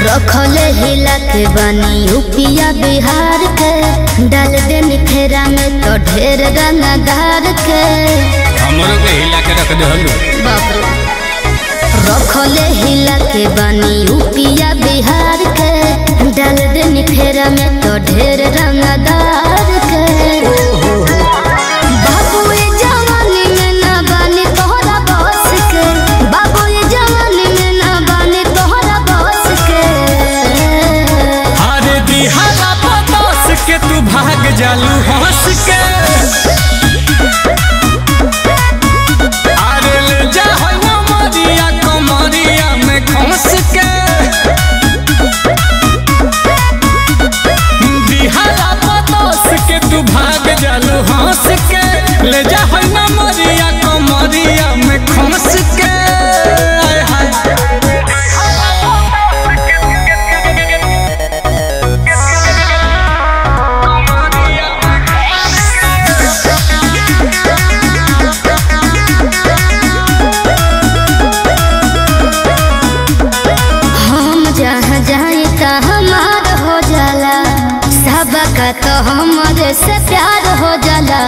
रखले हिला के बनी यूपिया बिहार के डाल दे निखेरा में तो ढेर रंगदार के हमरो के हिला के रख दे हलू बाप रे। रखले हिला के बनी यूपिया बिहार के डाल दे निखेरा में तो ढेर रंगदार के बाबू ये जवानी में ना बनी तोहरा बस के बाबू ये जवानी में ना बनी तोहरा बस के अरे दिहाला पतोस के तू भाग जालू हंस के अरे ले जा होइना मरिया कमरिया में खंस के दिहाला पतोस के तू भाग जालू हंस के ले जा होइना मरिया कमरिया में खंस के आय हाय का तो हमारे से प्यार हो जाला।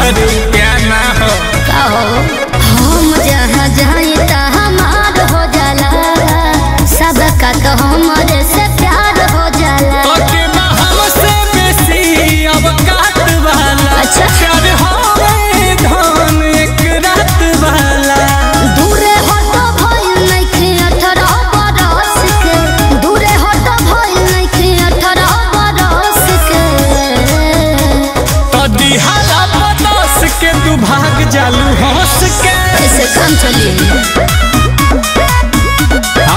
अरे प्यार ना हो का हो हम जहाँ जाए ता हमार हो जाला सबका तो हमारे से प्यार हो जाला। हमसे बेसी अब काट वाला अच्छा प्यार होवे धन एक रात वाला दूरे हो तो भइल नइखे 18 बरस के दूरे हो तो भइल नइखे 18 बरस के तो दिहाला पतोस के तू भाग जालू हंस के ऐसे काम चलिए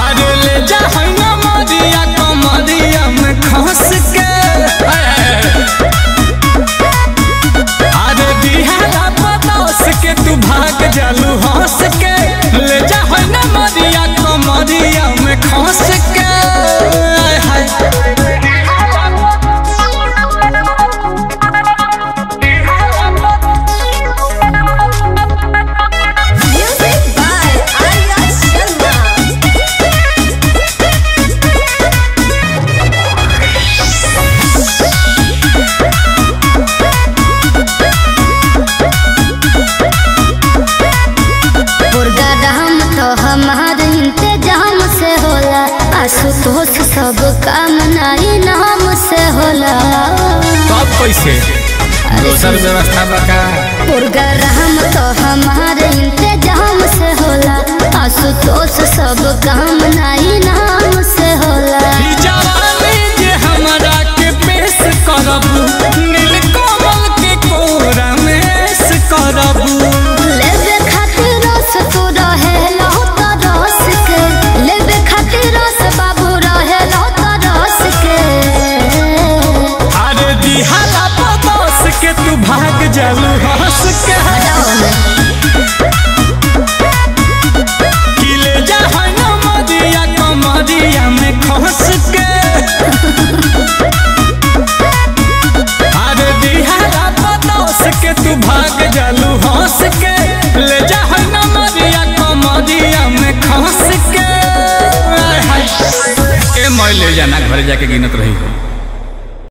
अरे ले जा होइना मरिया कमरिया में खंस के अरे दिहाला पतोस के तू भाग जालू हंस के ले जा होइना मरिया कमरिया में खंस के हाय हमारे इंतजाम से होला आशुतोष सब काम नाई नाम से होला। सब पैसे दोसर व्यवस्था बका प्रोग्राम तो हमारे इंतजाम से होला आशुतोष सब काम नाई नाम से होला। जवानी जे हमरा के पेश करब नीलकमल के कोरा में करब लेबे खातिर रस तू रहे रस के लेबे खातिर रस बाबू रहे रस के अरे दिहाला पतोस के तू भाग जालू हंस के किले जा होइना मरिया कमरिया में खंस के अरे दिहाला पतोस के तू भाग जालू हंस के ले जा होइना मरिया कमरिया में खंस के ए मैं ले जाना घर जाके गिनत रही हो।